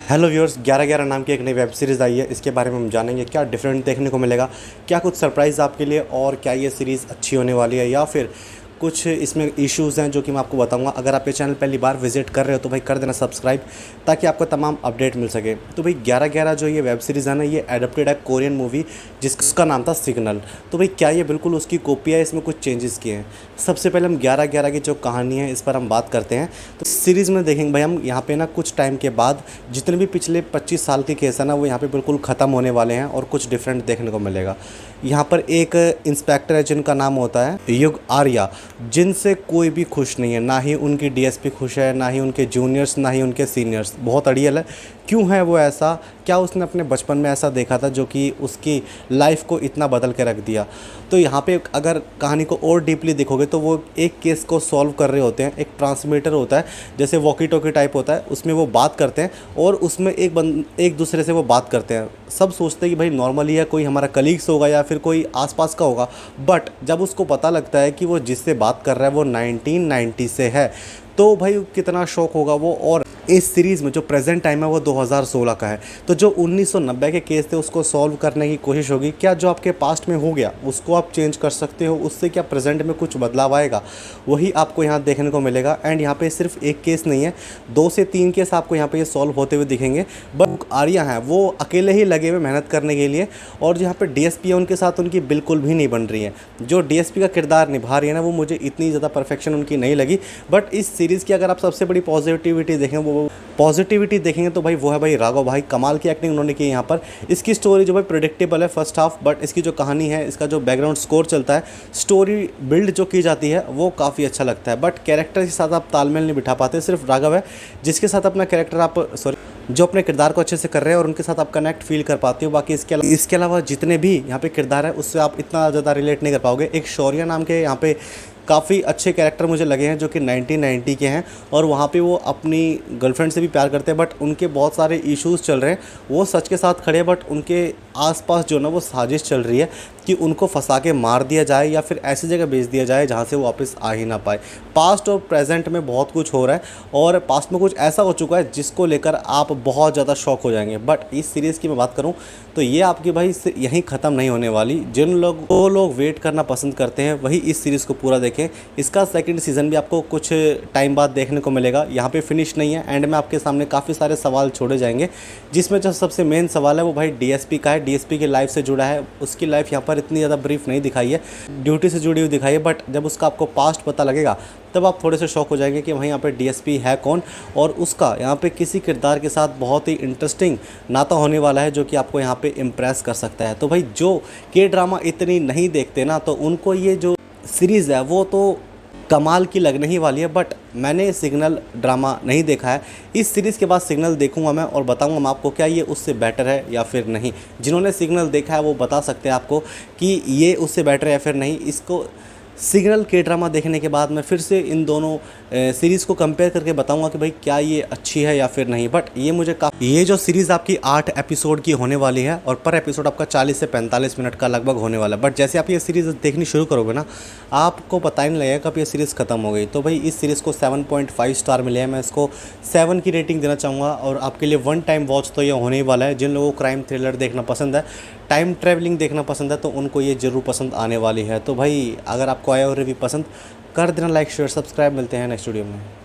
Hello viewers, 11-11 नाम की एक नई वेब सीरीज़ आई है। इसके बारे में हम जानेंगे क्या डिफरेंट देखने को मिलेगा, क्या कुछ सरप्राइज़ आपके लिए, और क्या ये सीरीज़ अच्छी होने वाली है या फिर कुछ इसमें इश्यूज़ हैं जो कि मैं आपको बताऊंगा। अगर आप ये चैनल पहली बार विजिट कर रहे हो तो भाई कर देना सब्सक्राइब, ताकि आपको तमाम अपडेट मिल सके। तो भाई 11-11 जो ये वेब सीरीज़ है ना, ये एडप्टेड है कोरियन मूवी जिसका नाम था सिग्नल। तो भाई क्या ये बिल्कुल उसकी कॉपी है, इसमें कुछ चेंजेस किए हैं। सबसे पहले हम 11-11 की जो कहानी है इस पर हम बात करते हैं। तो सीरीज़ में देखेंगे भाई हम यहाँ पे ना कुछ टाइम के बाद जितने भी पिछले 25 साल के केस है ना, वो यहाँ पे बिल्कुल ख़त्म होने वाले हैं और कुछ डिफरेंट देखने को मिलेगा। यहाँ पर एक इंस्पेक्टर है जिनका नाम होता है युग आर्या, जिनसे कोई भी खुश नहीं है। ना ही उनकी डीएसपी खुश है, ना ही उनके जूनियर्स, ना ही उनके सीनियर्स। बहुत अड़ियल है। क्यों है वो ऐसा? क्या उसने अपने बचपन में ऐसा देखा था जो कि उसकी लाइफ को इतना बदल के रख दिया? तो यहाँ पे अगर कहानी को और डीपली देखोगे तो वो एक केस को सॉल्व कर रहे होते हैं। एक ट्रांसमीटर होता है, जैसे वॉकी टॉकी टाइप होता है, उसमें वो बात करते हैं और उसमें एक दूसरे से वो बात करते हैं। सब सोचते हैं कि भाई नॉर्मली है, कोई हमारा कलीग्स होगा या फिर कोई आसपास का होगा। बट जब उसको पता लगता है कि वो जिससे बात कर रहा है वो 1990 से है, तो भाई कितना शौक होगा वो। और इस सीरीज़ में जो प्रेजेंट टाइम है वो 2016 का है। तो जो 1990 के केस थे उसको सॉल्व करने की कोशिश होगी। क्या जो आपके पास्ट में हो गया उसको आप चेंज कर सकते हो? उससे क्या प्रेजेंट में कुछ बदलाव आएगा? वही आपको यहाँ देखने को मिलेगा। एंड यहाँ पे सिर्फ एक केस नहीं है, 2 से 3 केस आपको यहाँ पे ये सॉल्व होते हुए दिखेंगे। बट आर्या हैं वो अकेले ही लगे हुए मेहनत करने के लिए, और यहाँ पे डीएसपी है उनके साथ उनकी बिल्कुल भी नहीं बन रही है। जो डीएसपी का किरदार निभा रही है ना, वो मुझे इतनी ज़्यादा परफेक्शन उनकी नहीं लगी। बट इस सीरीज़ की अगर आप सबसे बड़ी पॉजिटिविटी देखेंगे तो भाई वो है भाई राघव भाई। कमाल की एक्टिंग उन्होंने की यहाँ पर। इसकी स्टोरी जो भाई प्रेडिक्टेबल है फर्स्ट हाफ, बट इसकी जो कहानी है, इसका जो बैकग्राउंड स्कोर चलता है, स्टोरी बिल्ड जो की जाती है वो काफ़ी अच्छा लगता है। बट कैरेक्टर के साथ आप तालमेल नहीं बिठा पाते। सिर्फ राघव है जिसके साथ अपना कैरेक्टर आप जो अपने किरदार को अच्छे से कर रहे हैं और उनके साथ आप कनेक्ट फील कर पाते हो। बाकी इसके अलावा जितने भी यहाँ पे किरदार है उससे आप इतना ज़्यादा रिलेट नहीं कर पाओगे। एक शौर्य नाम के यहाँ पे काफ़ी अच्छे कैरेक्टर मुझे लगे हैं जो कि 1990 के हैं, और वहाँ पे वो अपनी गर्लफ्रेंड से भी प्यार करते हैं। बट उनके बहुत सारे इश्यूज चल रहे हैं। वो सच के साथ खड़े हैं, बट उनके आसपास जो ना वो साजिश चल रही है कि उनको फंसा के मार दिया जाए या फिर ऐसी जगह भेज दिया जाए जहाँ से वो वापस आ ही ना पाए। पास्ट और प्रेजेंट में बहुत कुछ हो रहा है, और पास्ट में कुछ ऐसा हो चुका है जिसको लेकर आप बहुत ज़्यादा शॉक हो जाएंगे। बट इस सीरीज़ की मैं बात करूँ तो ये आपकी भाई यहीं ख़त्म नहीं होने वाली। जिन लोग वेट करना पसंद करते हैं वही इस सीरीज़ को पूरा देखें। इसका सेकंड सीज़न भी आपको कुछ टाइम बाद देखने को मिलेगा। यहाँ पे फिनिश नहीं है। एंड में आपके सामने काफ़ी सारे सवाल छोड़े जाएंगे, जिसमें जो सबसे मेन सवाल है वो भाई डीएसपी का है। डीएसपी की लाइफ से जुड़ा है। उसकी लाइफ यहाँ पर इतनी ज़्यादा ब्रीफ नहीं दिखाई है, ड्यूटी से जुड़ी हुई दिखाई है। बट जब उसका आपको पास्ट पता लगेगा तब आप थोड़े से शॉक हो जाएंगे कि वहीं यहाँ पे डीएसपी है कौन, और उसका यहाँ पे किसी किरदार के साथ बहुत ही इंटरेस्टिंग नाता होने वाला है जो कि आपको यहाँ पे इम्प्रेस कर सकता है। तो भाई जो के ड्रामा इतनी नहीं देखते ना, तो उनको ये जो सीरीज़ है वो तो कमाल की लगने ही वाली है। बट मैंने सिग्नल ड्रामा नहीं देखा है। इस सीरीज़ के बाद सिग्नल देखूंगा मैं और बताऊंगा मैं आपको क्या ये उससे बेटर है या फिर नहीं। जिन्होंने सिग्नल देखा है वो बता सकते हैं आपको कि ये उससे बेटर है या फिर नहीं। इसको सिग्नल के ड्रामा देखने के बाद मैं फिर से इन दोनों सीरीज़ को कंपेयर करके बताऊंगा कि भाई क्या ये अच्छी है या फिर नहीं। बट ये जो सीरीज़ आपकी 8 एपिसोड की होने वाली है, और पर एपिसोड आपका 40 से 45 मिनट का लगभग होने वाला है। बट जैसे आप ये सीरीज़ देखनी शुरू करोगे ना, आपको पता ही नहीं लगेगा कब ये सीरीज़ ख़त्म हो गई। तो भाई इस सीरीज़ को 7.5 स्टार मिले हैं। मैं इसको 7 की रेटिंग देना चाहूँगा। और आपके लिए वन टाइम वॉच तो ये होने ही वाला है। जिन लोगों को क्राइम थ्रिलर देखना पसंद है, टाइम ट्रैवलिंग देखना पसंद है, तो उनको ये ज़रूर पसंद आने वाली है। तो भाई अगर आपको आया और रिव्यू पसंद कर देना, लाइक शेयर सब्सक्राइब। मिलते हैं नेक्स्ट वीडियो में।